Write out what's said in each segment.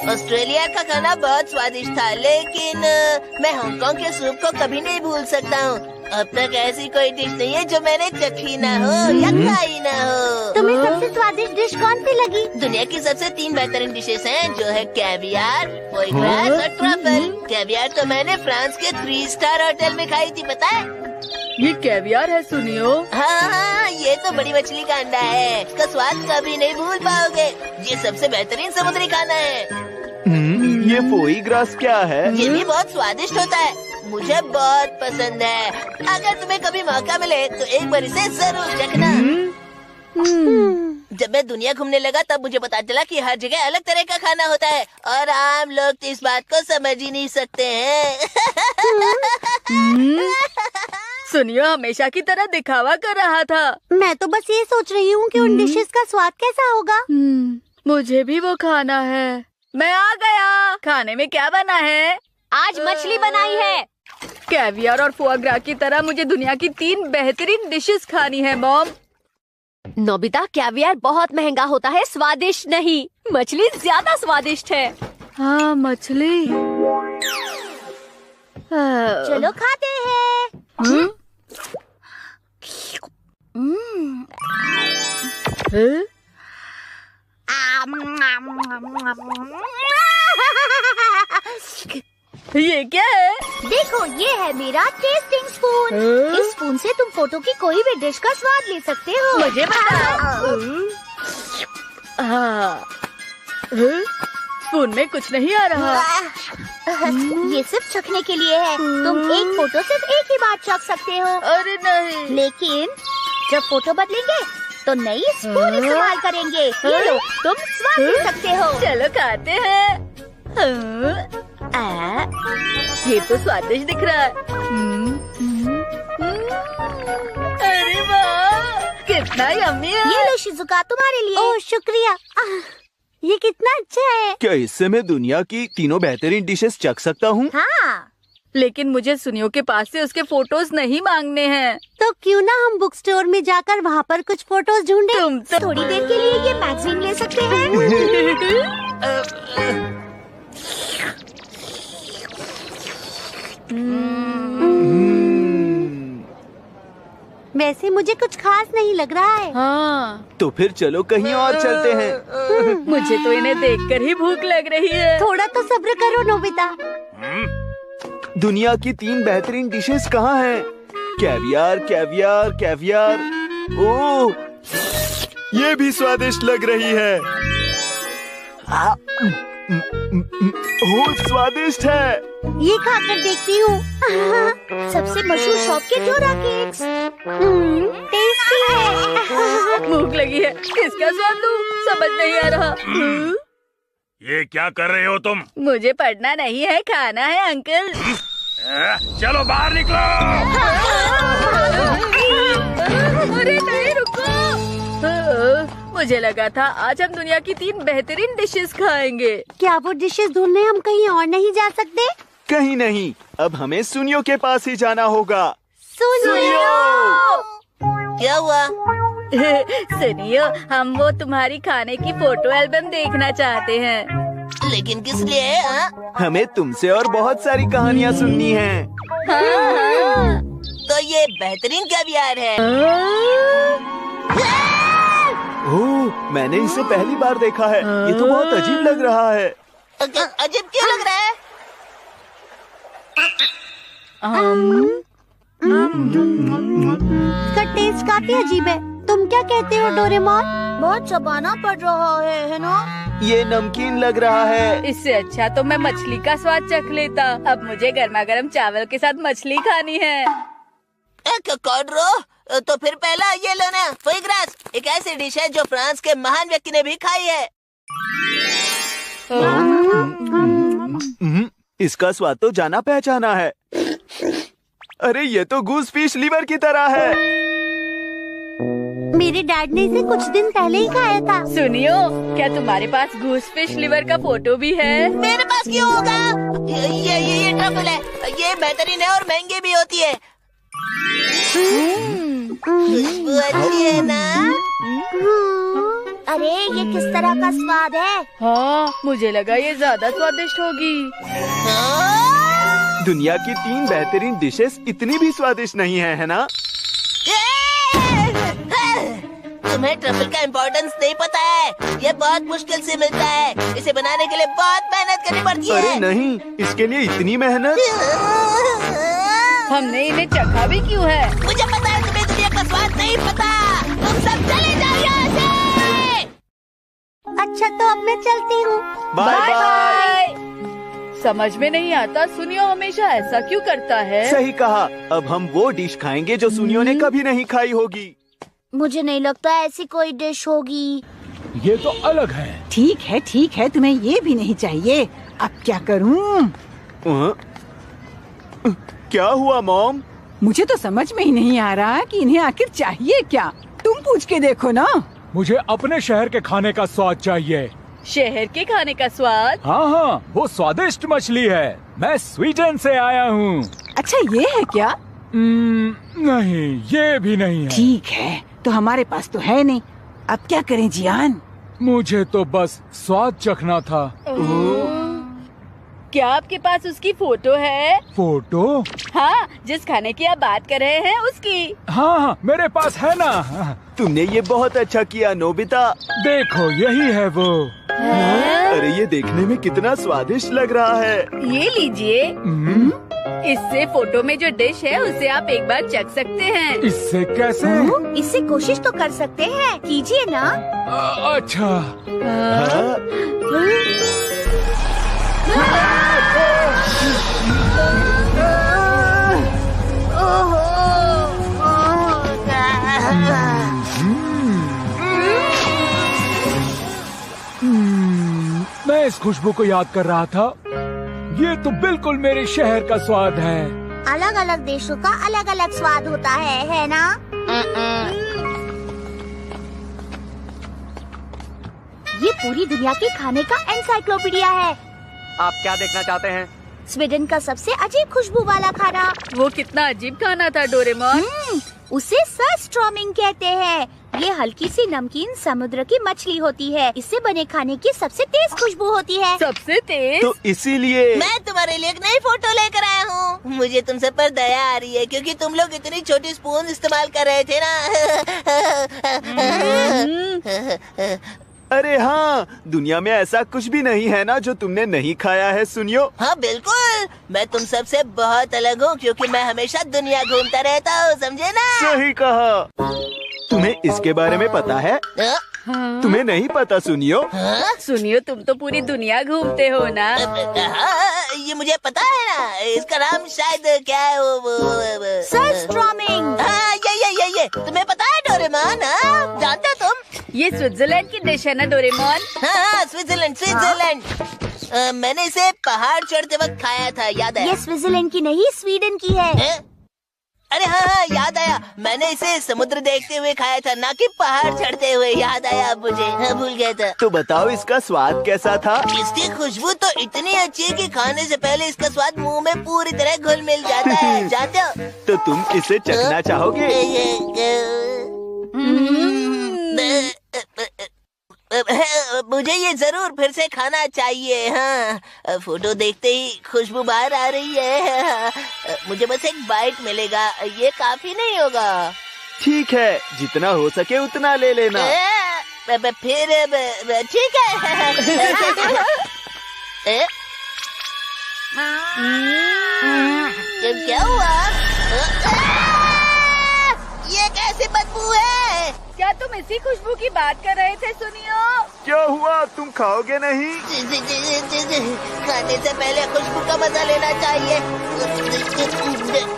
Australia का खाना बहुत स्वादिष्ट था, लेकिन मैं हांगकांग के सूप को कभी नहीं भूल सकता हूँ। अब तक ऐसी कोई डिश नहीं है जो मैंने चखी ना हो या खाई ना हो। तुम्हें सबसे स्वादिष्ट डिश कौन सी लगी? दुनिया की सबसे 3 बेहतरीन डिशेस हैं, जो है कैवियार, फोई ग्रास और ट्रफल। कैवियार तो मैंने फ्रांस के 3 स्टार होटल में खाई थी, पता है? ये कैवियार है सुनियो। हाँ, ये तो बड़ी मछली का अंडा है। इसका स्वाद कभी नहीं भूल पाओगे। ये सबसे बेहतरीन समुद्री खाना है। ये फोई ग्रास क्या है? ये भी बहुत स्वादिष्ट होता है, मुझे बहुत पसंद है। अगर तुम्हें कभी मौका मिले तो एक बार इसे जरूर चखना। जब मैं दुनिया घूमने लगा तब मुझे पता चला कि हर जगह अलग तरह का खाना होता है और आम लोग तो इस बात को समझ ही नहीं सकते हैं। सुनियो हमेशा की तरह दिखावा कर रहा था। मैं तो बस ये सोच रही हूँ कि उन डिशेस का स्वाद कैसा होगा। मुझे भी वो खाना है। मैं आ गया। खाने में क्या बना है? आज मछली बनाई है। कैवियार और फोआ ग्रा की तरह मुझे दुनिया की 3 बेहतरीन डिशेस खानी है मॉम। नोबिता, कैवियार बहुत महंगा होता है, स्वादिष्ट नहीं। मछली ज्यादा स्वादिष्ट है। हाँ, मछली। चलो खाते हैं। ये क्या है? देखो, ये है मेरा टेस्टिंग स्पून। इस स्पून से तुम फोटो की कोई भी डिश का स्वाद ले सकते हो। मुझे बताओ। स्पून में कुछ नहीं आ रहा। ये सिर्फ चखने के लिए है। तुम एक फोटो सिर्फ एक ही बार चख सकते हो। अरे नहीं। लेकिन जब फोटो बदलेंगे तो नई स्पून इस्तेमाल करेंगे। ये लो, तुम स्वाद ले सकते हो। चलो खाते हैं। ये तो स्वादिष्ट दिख रहा है। अरे वाह, कितना यम्मी है। ये लो शिजुका, तुम्हारे लिए। ओह शुक्रिया। ये कितना अच्छा है। क्या इससे मैं दुनिया की 3 बेहतरीन डिशेस चख सकता हूँ? हाँ। लेकिन मुझे सुनियो के पास से उसके फोटोज नहीं मांगने हैं। तो क्यों ना हम बुक स्टोर में जाकर वहाँ पर कुछ फोटोज ढूंढे। तुम तो थोड़ी देर के लिए ये मैगजीन ले सकते हैं। वैसे मुझे कुछ खास नहीं लग रहा है। हाँ, तो फिर चलो कहीं और चलते हैं। मुझे तो इन्हें देखकर ही भूख लग रही है। थोड़ा तो सब्र करो नोबिता। दुनिया की 3 बेहतरीन डिशेस कहाँ हैं? Caviar, caviar, caviar. ओह, ये भी स्वादिष्ट लग रही है। ओह, स्वादिष्ट है। ये खाकर देखती हूँ। सबसे मशहूर शॉप के डोरा केक्स। टेस्टी है। भूख लगी है, किसका स्वाद लूं? समझ नहीं आ रहा। ये क्या कर रहे हो तुम? मुझे पढ़ना नहीं है, खाना है अंकल। चलो बाहर निकलो। अरे नहीं, रुको। मुझे लगा था आज हम दुनिया की 3 बेहतरीन डिशेस खाएंगे। क्या वो डिशेस ढूंढने हम कहीं और नहीं जा सकते? कहीं नहीं, अब हमें सुनियो के पास ही जाना होगा। सुनियो। क्या हुआ? सुनियो, हम वो तुम्हारी खाने की फोटो एल्बम देखना चाहते हैं। लेकिन किस लिए? हमें तुमसे और बहुत सारी कहानियाँ सुननी हैं। हाँ। तो ये बेहतरीन कैवियार है। ओह, मैंने इसे पहली बार देखा है। ये तो बहुत अजीब लग रहा है। अजीब क्यों लग रहा है? इसका टेस्ट काफी अजीब है। तुम क्या कहते हो डोरेमोन? बहुत चबाना पड़ रहा है ना? ये नमकीन लग रहा है। इससे अच्छा तो मैं मछली का स्वाद चख लेता। अब मुझे गर्मा गर्म चावल के साथ मछली खानी है। कॉर्डरो, तो फिर पहला ये लो ना, फोई ग्रास। एक ऐसी डिश है जो फ्रांस के महान व्यक्ति ने भी खाई है। इसका स्वाद तो जाना पहचाना है। अरे ये तो गूस फिश लिवर की तरह है। मेरे डैड ने इसे कुछ दिन पहले ही खाया था। सुनियो, क्या तुम्हारे पास गूस फिश लिवर का फोटो भी है? मेरे पास क्यों होगा? ये ट्रफल है। ये बेहतरीन है और महंगी भी होती है। खुशबू अच्छी है ना? अरे ये किस तरह का स्वाद है? हाँ, मुझे लगा ये ज्यादा स्वादिष्ट होगी। दुनिया की 3 बेहतरीन डिशेस इतनी भी स्वादिष्ट नहीं है ना? तुम्हें ट्रफल का इम्पोर्टेंस नहीं पता है। ये बहुत मुश्किल से मिलता है। इसे बनाने के लिए बहुत मेहनत करनी पड़ती है। अरे नहीं, इसके लिए इतनी मेहनत? हमने इन्हें चखा भी क्यों है? मुझे पता है तुम्हें दुनिया का स्वाद नहीं पता। तुम सब चले जाओ यहाँ से। अच्छा तो अब मैं चलती हूँ। Bye bye. समझ में नहीं आता सुनियो हमेशा ऐसा क्यों करता है? सही कहा। अब हम वो डिश खाएंगे जो सुनियो ने कभी नहीं खाई होगी। मुझे नहीं लगता ऐसी कोई डिश होगी। ये तो अलग है। ठीक है, तुम्हें ये भी नहीं चाहिए। अब क्या करूं? क्या हुआ मॉम? मुझे तो समझ में ही नहीं आ रहा कि इन्हें आखिर चाहिए क्या। तुम पूछ के देखो ना। मुझे अपने शहर के खाने का स्वाद चाहिए। शहर के खाने का स्वाद? हाँ, वो स्वादिष्ट मछली है। मैं स्वीडन से आया हूँ। अच्छा ये है क्या? नहीं, ये भी नहीं है। ठीक है, तो हमारे पास तो है नहीं। अब क्या करें जियान? मुझे तो बस स्वाद चखना था। क्या आपके पास उसकी फोटो है? फोटो? हाँ, जिस खाने की आप बात कर रहे हैं उसकी। हाँ, मेरे पास है ना। तुमने ये बहुत अच्छा किया नोबिता। देखो यही है वो। अरे ये देखने में कितना स्वादिष्ट लग रहा है। ये लीजिए। इससे फोटो में जो डिश है उसे आप एक बार चख सकते हैं। इससे कैसे? इससे कोशिश तो कर सकते हैं, कीजिए ना। अच्छा। मैं इस खुशबू को याद कर रहा था। ये तो बिल्कुल मेरे शहर का स्वाद है। अलग अलग देशों का अलग अलग स्वाद होता है ना? ये पूरी दुनिया के खाने का एनसाइक्लोपीडिया है। आप क्या देखना चाहते हैं? स्वीडन का सबसे अजीब खुशबू वाला खाना। वो कितना अजीब खाना था डोरेमोन। उसे सरस्ट्रॉमिंग कहते हैं। ये हल्की सी नमकीन समुद्र की मछली होती है। इससे बने खाने की सबसे तेज खुशबू होती है। सबसे तेज? तो इसीलिए मैं तुम्हारे लिए एक नई फोटो लेकर आया हूँ। मुझे तुम सब पर दया आ रही है क्योंकि तुम लोग इतनी छोटी स्पून इस्तेमाल कर रहे थे ना। अरे हाँ, दुनिया में ऐसा कुछ भी नहीं है ना जो तुमने नहीं खाया है सुनियो। हाँ बिल्कुल, मैं तुम सब से बहुत अलग हूँ क्योंकि मैं हमेशा दुनिया घूमता रहता हूँ, समझे ना? सही कहा। तुम्हें इसके बारे में पता है? तुम्हें नहीं पता सुनियो? सुनियो, तुम तो पूरी दुनिया घूमते हो ना। हाँ, ये मुझे पता है ना। इसका नाम शायद क्या है वो सरस्ट्रॉमिंग। हाँ, ये तुम्हें पता है डोरेमोन? हाँ, जानते हो तुम? ये स्विट्जरलैंड की डिश है ना डोरेमोन? हाँ, स्विट्जरलैंड। मैंने इसे पहाड़ चढ़ते वक्त खाया था, याद है? ये स्विट्जरलैंड की नहीं, स्वीडन की है। अरे हाँ, याद आया। मैंने इसे समुद्र देखते हुए खाया था, ना कि पहाड़ चढ़ते हुए। याद आया मुझे। हाँ, भूल गया था। तो बताओ इसका स्वाद कैसा था? इसकी खुशबू तो इतनी अच्छी है कि खाने से पहले इसका स्वाद मुंह में पूरी तरह घुल मिल जाता है। जानते हो? तो तुम इसे चखना चाहोगे? मुझे ये जरूर फिर से खाना चाहिए। हाँ, फोटो देखते ही खुशबू बाहर आ रही है। मुझे बस एक बाइट मिलेगा, ये काफी नहीं होगा। ठीक है, जितना हो सके उतना ले लेना। फिर ठीक है। क्या हुआ? ये कैसी बदबू है? क्या तुम इसी खुशबू की बात कर रहे थे सुनियो? क्या हुआ, तुम खाओगे नहीं? खाने से पहले खुशबू का मजा लेना चाहिए।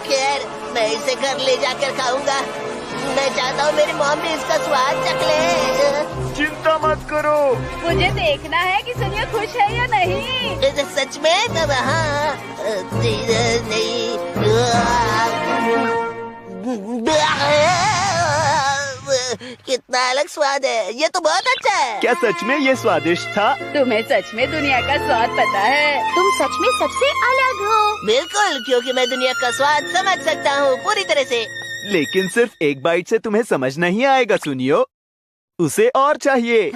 खैर, मैं इसे घर ले जाकर खाऊंगा। मैं चाहता हूँ मेरी मॉम भी इसका स्वाद चख ले। चिंता मत करो। मुझे देखना है कि सुनियो खुश है या नहीं। सच में? तब हाँ, कितना अलग स्वाद है। ये तो बहुत अच्छा है। क्या सच में ये स्वादिष्ट था? तुम्हें सच में दुनिया का स्वाद पता है? तुम सच में सबसे अलग हो। बिल्कुल, क्योंकि मैं दुनिया का स्वाद समझ सकता हूँ पूरी तरह से। लेकिन सिर्फ एक बाइट से तुम्हें समझ नहीं आएगा सुनियो। उसे और चाहिए।